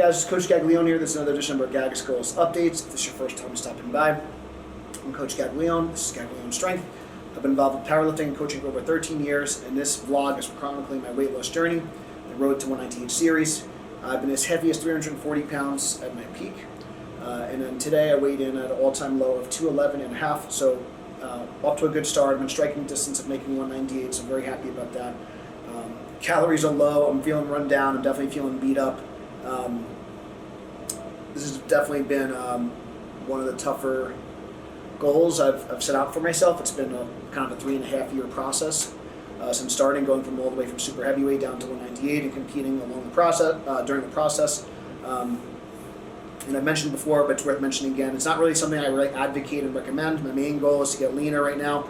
guys, it's Coach Gaglione here. This is another edition of our Gags Goals Updates. If this is your first time stopping by, I'm Coach Gaglione. This is Gaglione Strength. I've been involved with powerlifting and coaching for over 13 years, and this vlog is chronicling my weight loss journey, the Road to 198 series. I've been as heavy as 340 pounds at my peak, and then today I weighed in at an all-time low of 211.5, so off to a good start. I've been striking distance of making 198, so I'm very happy about that. Calories are low. I'm feeling run down. I'm definitely feeling beat up. This has definitely been one of the tougher goals I've set out for myself. It's been kind of a 3.5 year process since starting, going from all the way from super heavyweight down to 198 and competing along the process during the process. And I've mentioned before, but it's worth mentioning again. It's not really something I really advocate and recommend. My main goal is to get leaner right now.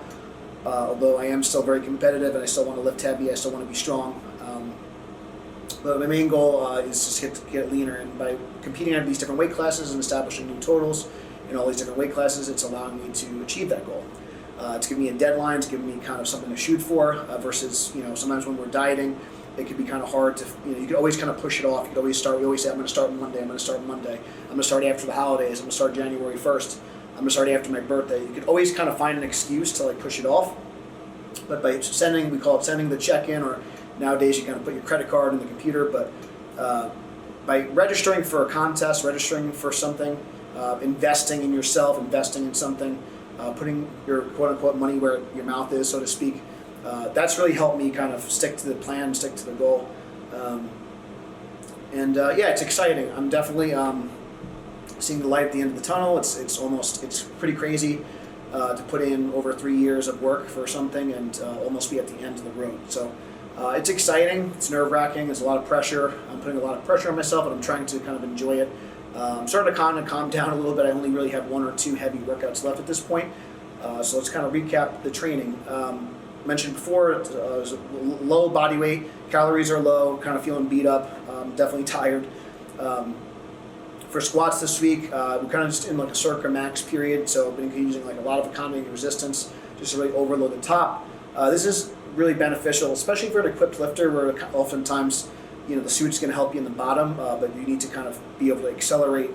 Although I am still very competitive and I still want to lift heavy, I still want to be strong. But my main goal is just to get leaner, and by competing at these different weight classes and establishing new totals in all these different weight classes, it's allowing me to achieve that goal. It's giving me a deadline, it's giving me kind of something to shoot for, versus, sometimes when we're dieting, it can be kind of hard to, you can always kind of push it off. You can always start, we always say, I'm going to start Monday, I'm going to start Monday, I'm going to start after the holidays, I'm going to start January 1st, I'm going to start after my birthday. You could always kind of find an excuse to push it off. But by sending, we call it sending the check-in, or nowadays you kind of put your credit card in the computer, but by registering for a contest, registering for something, investing in yourself, investing in something, putting your quote-unquote money where your mouth is, so to speak, that's really helped me kind of stick to the plan, stick to the goal. Yeah, it's exciting. I'm definitely seeing the light at the end of the tunnel. It's pretty crazy to put in over 3 years of work for something and almost be at the end of the road. So it's exciting. It's nerve-wracking. There's a lot of pressure. I'm putting a lot of pressure on myself, but I'm trying to kind of enjoy it. I'm starting to kind of calm down a little bit. I only really have 1 or 2 heavy workouts left at this point. So let's kind of recap the training. Mentioned before, it was a low body weight. Calories are low. Kind of feeling beat up. Definitely tired. For squats this week, we're kind of just in a circa max period, so I've been using a lot of economy and resistance just to really overload the top. This is really beneficial, especially for an equipped lifter, where oftentimes the suit's going to help you in the bottom, but you need to kind of be able to accelerate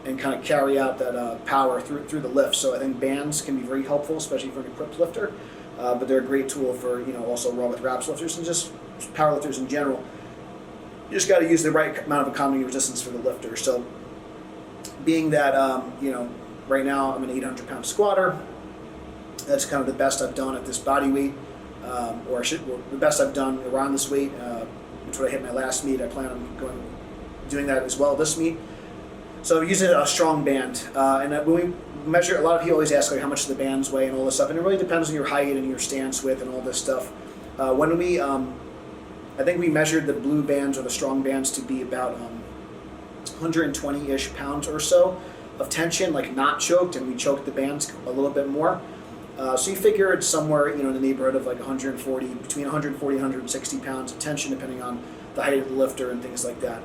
and kind of carry out that power through the lift. So I think bands can be very helpful, especially for an equipped lifter, but they're a great tool for also raw with wraps lifters and just power lifters in general. You just got to use the right amount of economy and resistance for the lifter. So being that, right now I'm an 800-pound squatter. That's kind of the best I've done at this body weight, the best I've done around this weight, which is what I hit my last meet. I plan on doing that as well this meet. So I'm using a strong band, and when we measure, a lot of people always ask how much the bands weigh and all this stuff, and it really depends on your height and your stance width and all this stuff. When we, I think we measured the blue bands or the strong bands to be about 120-ish pounds or so of tension, not choked, and we choked the bands a little bit more. So you figure it's somewhere in the neighborhood of between 140 and 160 pounds of tension, depending on the height of the lifter and things like that.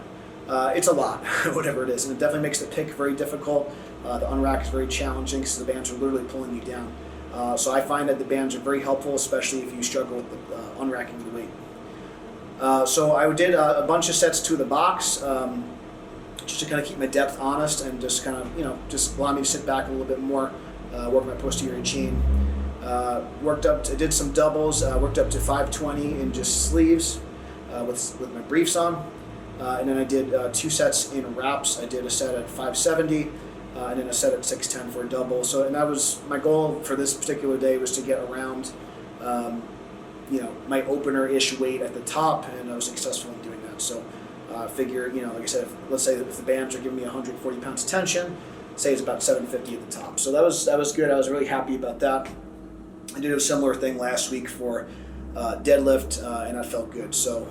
It's a lot, whatever it is, and it definitely makes the pick very difficult. The unrack is very challenging because the bands are literally pulling you down. So I find that the bands are very helpful, especially if you struggle with the unracking the weight. So I did a bunch of sets to the box, just to kind of keep my depth honest and just kind of, just allow me to sit back a little bit more, work my posterior chain. I did some doubles, worked up to 520 in just sleeves with my briefs on. And then I did 2 sets in wraps. I did a set at 570 and then a set at 610 for a double. So, and that was my goal for this particular day, was to get around, my opener-ish weight at the top, and I was successful in doing that. So figure, like I said, let's say if the bands are giving me 140 pounds of tension, say it's about 750 at the top. So that was good. I was really happy about that. I did a similar thing last week for deadlift, and that felt good. So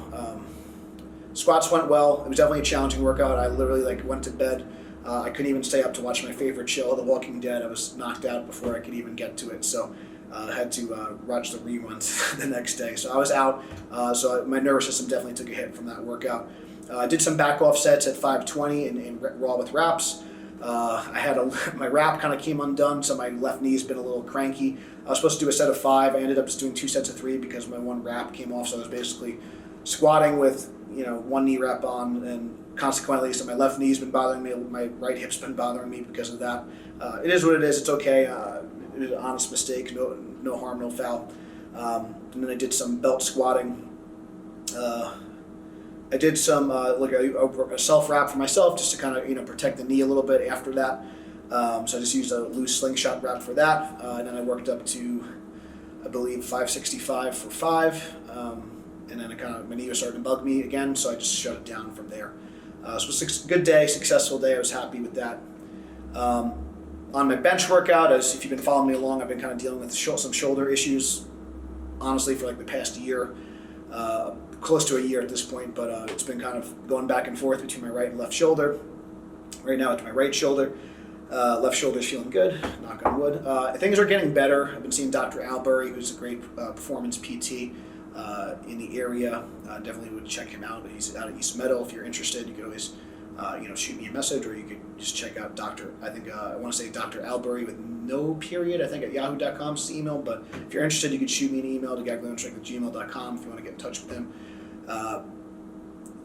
squats went well. It was definitely a challenging workout. I literally went to bed. I couldn't even stay up to watch my favorite show, The Walking Dead. I was knocked out before I could even get to it. So I had to watch the reruns the next day. So I was out. So my nervous system definitely took a hit from that workout. I did some back off sets at 520 in raw with wraps. I had my wrap kind of came undone, so my left knee's been a little cranky. I was supposed to do a set of 5. I ended up just doing 2 sets of 3 because my one wrap came off. So I was basically squatting with one knee rep on, and consequently, so my left knee's been bothering me, my right hip's been bothering me because of that. It is what it is. It's okay. It was an honest mistake. No harm, no foul. And then I did some belt squatting. I did some a self wrap for myself just to kind of protect the knee a little bit after that. So I just used a loose slingshot wrap for that, and then I worked up to, I believe, 565 for 5, and then my knee was starting to bug me again, so I just shut it down from there. So it was a good day, successful day. I was happy with that. On my bench workout, as if you've been following me along, I've been kind of dealing with some shoulder issues, honestly, for like the past year, close to a year at this point, but it's been kind of going back and forth between my right and left shoulder. Right now it's my right shoulder. Left shoulder's feeling good, knock on wood. Things are getting better. I've been seeing Dr. Alberry, who's a great performance PT in the area. Definitely would check him out. He's out of East Meadow. If you're interested, you could always shoot me a message, or you could just check out I want to say Dr. Alberry with no period, I think at yahoo.com is the email, but if you're interested, you could shoot me an email to gaglunstrength@gmail.com if you want to get in touch with him.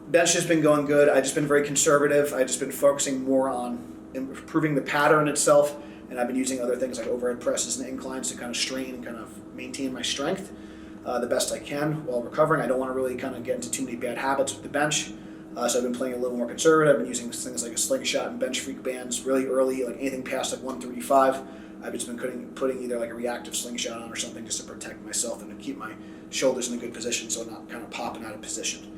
Bench has been going good. I've just been very conservative. I've just been focusing more on improving the pattern itself, and I've been using other things like overhead presses and inclines to kind of strain and kind of maintain my strength the best I can while recovering. I don't want to really kind of get into too many bad habits with the bench, so I've been playing a little more conservative. I've been using things like a slingshot and bench freak bands really early, like anything past like 135. I've just been putting either like a reactive slingshot on or something just to protect myself and to keep my shoulders in a good position so I'm not kind of popping out of position.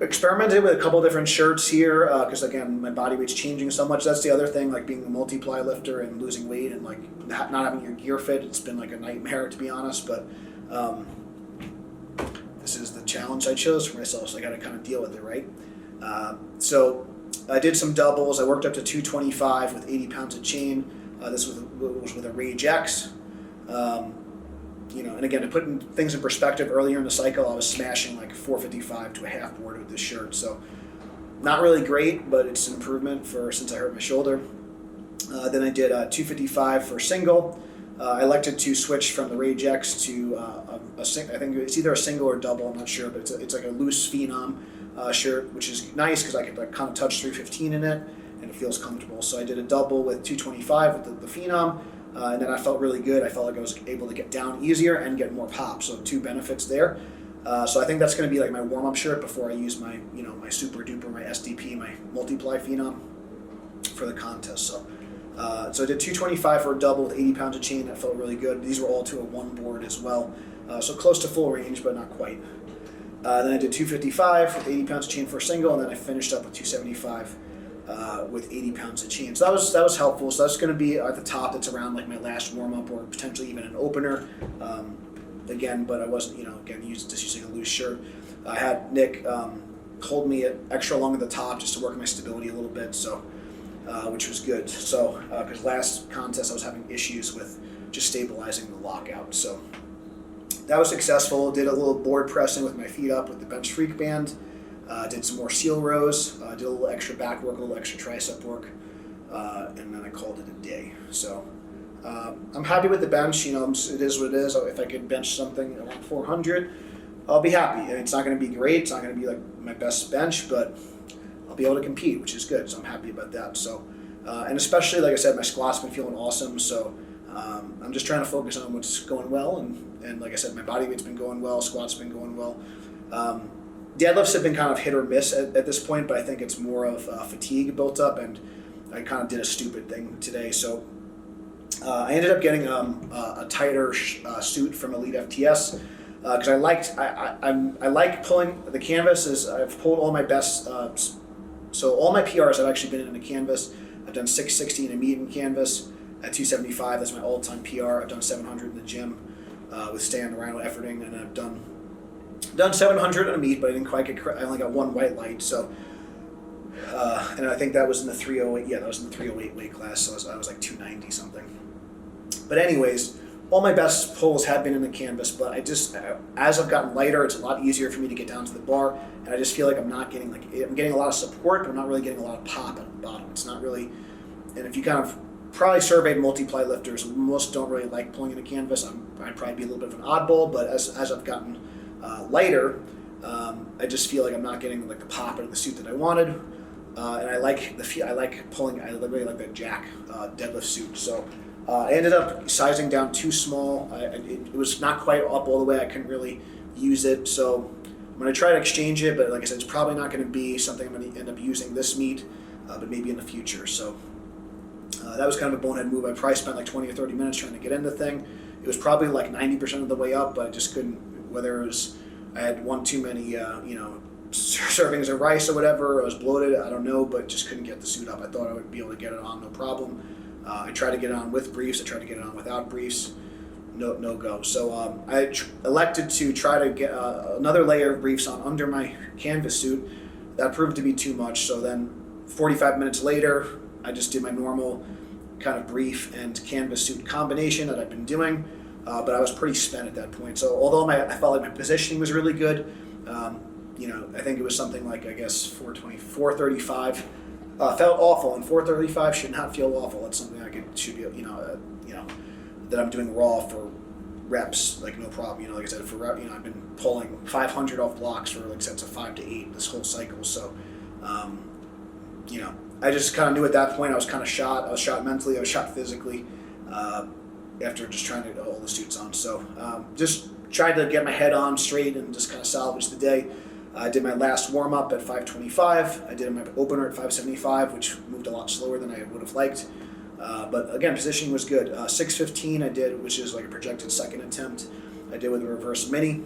Experimented with a couple different shirts here because again my body weight's changing so much. That's the other thing, like being a multiply lifter and losing weight and like not having your gear fit. It's been like a nightmare, to be honest, but this is the challenge I chose for myself, so I got to kind of deal with it, right? So I did some doubles. I worked up to 225 with 80 pounds of chain. This was with a Rage X. And again, to put things in perspective, earlier in the cycle, I was smashing like 455 to a half board with this shirt. So not really great, but it's an improvement since I hurt my shoulder. Then I did 255 for single. I elected to switch from the Rage X to I think it's either a single or double, I'm not sure, but it's like a loose Phenom shirt, which is nice because I could like kind of touch 315 in it, and it feels comfortable. So I did a double with 225 with the Phenom. And then I felt really good. I felt like I was able to get down easier and get more pop. So 2 benefits there. So I think that's going to be like my warm-up shirt before I use my my super duper, my SDP, my multiply Phenom for the contest. So I did 225 for a double with 80 pounds of chain. That felt really good. These were all to a 1 board as well. So close to full range, but not quite. Then I did 255 with 80 pounds of chain for a single, and then I finished up with 275. With 80 pounds of chain. So that was helpful. So that's going to be at the top. That's around like my last warm-up or potentially even an opener. Again, but I wasn't, just using a loose shirt. I had Nick hold me extra long at the top just to work my stability a little bit, so which was good. So because last contest I was having issues with just stabilizing the lockout. So that was successful. Did a little board pressing with my feet up with the bench freak band. Did some more seal rows, did a little extra back work, a little extra tricep work, and then I called it a day. So I'm happy with the bench. It is what it is. If I could bench something around 400, I'll be happy. It's not going to be great. It's not going to be like my best bench, but I'll be able to compete, which is good. So I'm happy about that. So and especially, like I said, my squat's been feeling awesome. So I'm just trying to focus on what's going well, and like I said, my body weight's been going well, squat's been going well. Deadlifts have been kind of hit or miss at this point, but I think it's more of fatigue built up, and I kind of did a stupid thing today. So I ended up getting a tighter suit from Elite FTS because I like pulling the canvas. I've pulled all my best. So all my PRs have actually been in a canvas. I've done 660 in a meet in canvas at 275. That's my all-time PR. I've done 700 in the gym with Stan Rhino efforting, and I've done 700 in a meet, but I didn't quite get. I only got 1 white light. So, and I think that was in the 308. Yeah, that was in the 308 weight class. So I was like 290 something. But anyways, all my best pulls have been in the canvas. But as I've gotten lighter, it's a lot easier for me to get down to the bar, and I just feel like I'm getting a lot of support, but I'm not really getting a lot of pop at the bottom. It's not really. And if you kind of probably surveyed multiply lifters, most don't really like pulling in a canvas. I'd probably be a little bit of an oddball, but as I've gotten lighter, I just feel like I'm not getting like the pop out of the suit that I wanted, and I like the feel. I really like that jack deadlift suit. So I ended up sizing down too small. It was not quite up all the way. I couldn't really use it. So I'm going to try to exchange it, but like I said, it's probably not going to be something I'm going to end up using this meet, but maybe in the future. So that was kind of a bonehead move. I probably spent like 20 or 30 minutes trying to get in the thing. It was probably like 90% of the way up, but I just couldn't, whether it was I had one too many, servings of rice or whatever, or I was bloated, I don't know, but just couldn't get the suit up. I thought I would be able to get it on, no problem. I tried to get it on with briefs. I tried to get it on without briefs. No go. So I elected to try to get another layer of briefs on under my canvas suit. That proved to be too much. So then 45 minutes later, I just did my normal kind of brief and canvas suit combination that I've been doing, but I was pretty spent at that point. So although I felt like my positioning was really good, I think it was something like, I guess, 420, 435. Felt awful, and 435 should not feel awful. It's something should be, that I'm doing raw for reps, like no problem. Like I said, for rep, I've been pulling 500 off blocks for like sets of 5 to 8 this whole cycle. So, I just kind of knew at that point I was kind of shot. I was shot mentally. I was shot physically after just trying to get all the suits on. So, just tried to get my head on straight and just kind of salvage the day. I did my last warm-up at 525. I did my opener at 575, which moved a lot slower than I would have liked. But again, positioning was good. 615 I did, which is like a projected second attempt. I did with a reverse mini.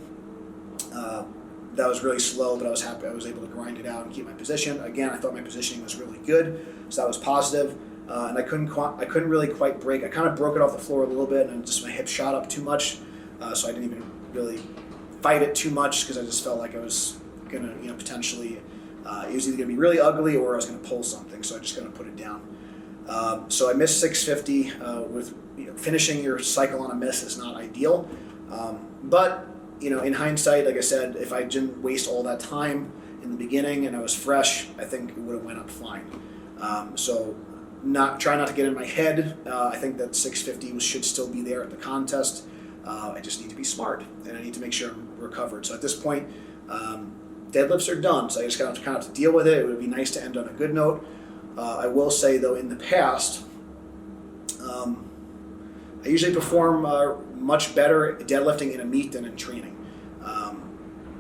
That was really slow, but I was happy I was able to grind it out and keep my position. Again, I thought my positioning was really good, so that was positive. And I couldn't really quite break. I kind of broke it off the floor a little bit, and just my hip shot up too much, so I didn't even really fight it too much because I just felt like I was gonna, potentially, it was either gonna be really ugly or I was gonna pull something. So I just gonna put it down. So I missed 650. With finishing your cycle on a miss is not ideal, but in hindsight, like I said, if I didn't waste all that time in the beginning and I was fresh, I think it would have went up fine. So try not to get in my head. I think that 650 should still be there at the contest. I just need to be smart, and I need to make sure I'm recovered. So at this point, deadlifts are done, so I just kind of have to deal with it. It would be nice to end on a good note. I will say, though, in the past, I usually perform much better deadlifting in a meet than in training.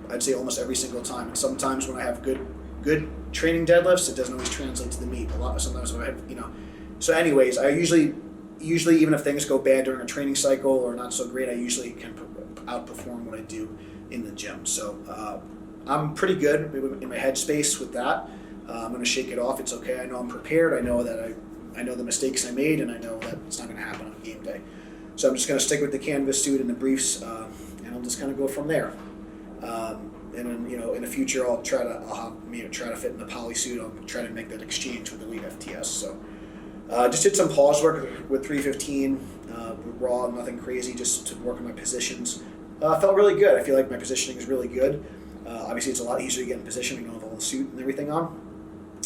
I'd say almost every single time. And sometimes when I have good training deadlifts, it doesn't always translate to the meet. Sometimes when I have, So anyways, I usually even if things go bad during a training cycle or not so great, I usually can outperform what I do in the gym. So I'm pretty good in my headspace with that. I'm going to shake it off. It's okay. I know I'm prepared. I know that I know the mistakes I made, and I know that it's not going to happen on game day. So I'm just going to stick with the canvas suit and the briefs, and I'll just kind of go from there. And then, in the future, I'll try to fit in the poly suit. I'll try to make that exchange with Elite FTS. So just did some pause work with 315, raw, nothing crazy, just to work on my positions. Felt really good. I feel like my positioning is really good. Obviously, it's a lot easier to get in position when you don't have all the suit and everything on.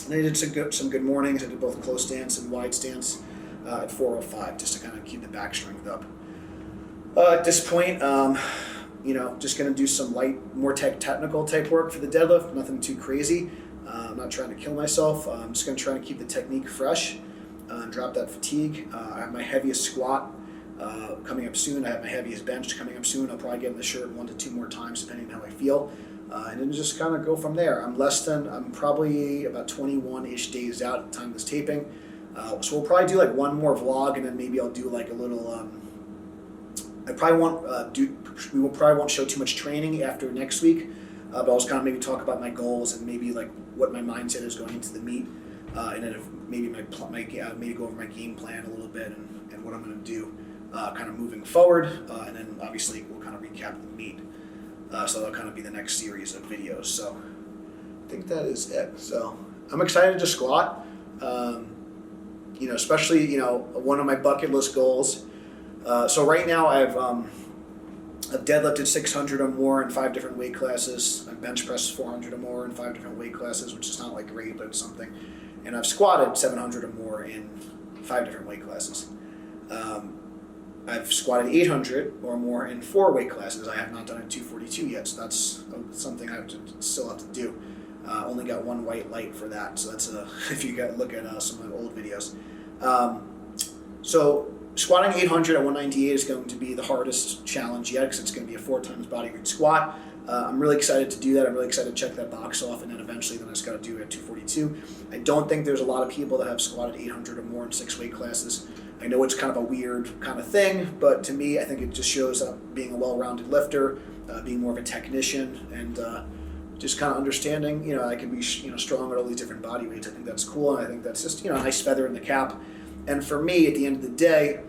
And I did some good mornings. I did both close stance and wide stance at 405, just to kind of keep the back strength up. At this point, just going to do some light, more technical type work for the deadlift. Nothing too crazy. I'm not trying to kill myself. I'm just going to try to keep the technique fresh and drop that fatigue. I have my heaviest squat coming up soon. I have my heaviest bench coming up soon. I'll probably get in the shirt 1 to 2 more times depending on how I feel. And then just kind of go from there. I'm probably about 21-ish days out at the time of this taping. So we'll probably do like one more vlog, and then maybe I'll do like a little, we probably won't show too much training after next week, but I'll just kind of maybe talk about my goals and maybe like what my mindset is going into the meet, and then maybe maybe go over my game plan a little bit and what I'm going to do kind of moving forward, and then obviously we'll kind of recap the meet. So that'll kind of be the next series of videos. So I think that is it. So I'm excited to squat. Especially one of my bucket list goals. So right now I've deadlifted 600 or more in 5 different weight classes. I've bench pressed 400 or more in 5 different weight classes, which is not like great, but it's something. And I've squatted 700 or more in 5 different weight classes. I've squatted 800 or more in 4 weight classes. I have not done it 242 yet, so that's something I still have to do. Only got 1 white light for that, so that's if you look at some of my old videos. So squatting 800 at 198 is going to be the hardest challenge yet, because it's going to be a 4 times body weight squat. I'm really excited to do that. I'm really excited to check that box off, and then eventually I just got to do it at 242. I don't think there's a lot of people that have squatted 800 or more in 6 weight classes. I know it's kind of a weird kind of thing, but to me, I think it just shows up being a well-rounded lifter, being more of a technician, and just kind of understanding, I can be, strong at all these different body weights. I think that's cool, and I think that's just, a nice feather in the cap. And for me, at the end of the day,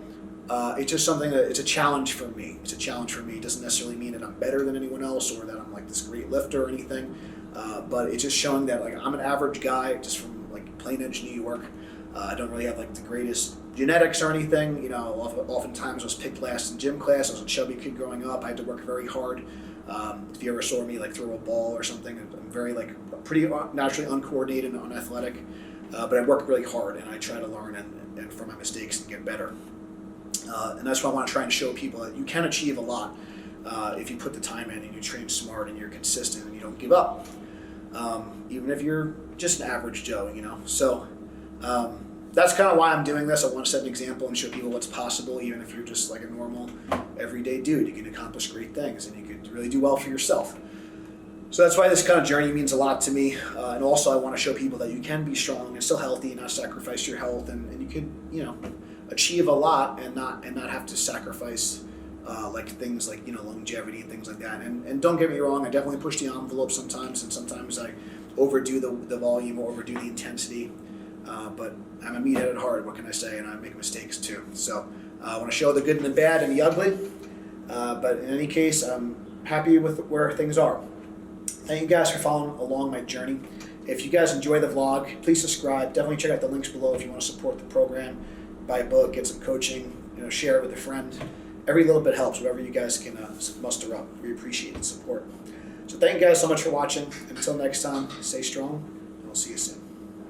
it's just something that it's a challenge for me. It's a challenge for me. It doesn't necessarily mean that I'm better than anyone else or that I'm like this great lifter or anything. But it's just showing that like I'm an average guy just from like Plain Edge, New York. I don't really have like the greatest genetics or anything. Oftentimes I was picked last in gym class. I was a chubby kid growing up. I had to work very hard. If you ever saw me like throw a ball or something, I'm very like pretty naturally uncoordinated and unathletic. But I work really hard and I try to learn and from my mistakes and get better. And that's why I want to try and show people that you can achieve a lot if you put the time in and you train smart and you're consistent and you don't give up, even if you're just an average Joe, So that's kind of why I'm doing this. I want to set an example and show people what's possible, even if you're just like a normal, everyday dude. You can accomplish great things and you can really do well for yourself. So that's why this kind of journey means a lot to me. And also I want to show people that you can be strong and still healthy and not sacrifice your health, and you can, achieve a lot and not have to sacrifice like things like longevity and things like that. And don't get me wrong, I definitely push the envelope sometimes, and sometimes I overdo the volume or overdo the intensity. But I'm a meathead at heart. What can I say? And I make mistakes too. So I want to show the good and the bad and the ugly. But in any case, I'm happy with where things are. Thank you guys for following along my journey. If you guys enjoy the vlog, please subscribe. Definitely check out the links below if you want to support the program. Buy a book, get some coaching, share it with a friend. Every little bit helps, whatever you guys can muster up. We appreciate the support. So thank you guys so much for watching. Until next time, stay strong, and I'll see you soon.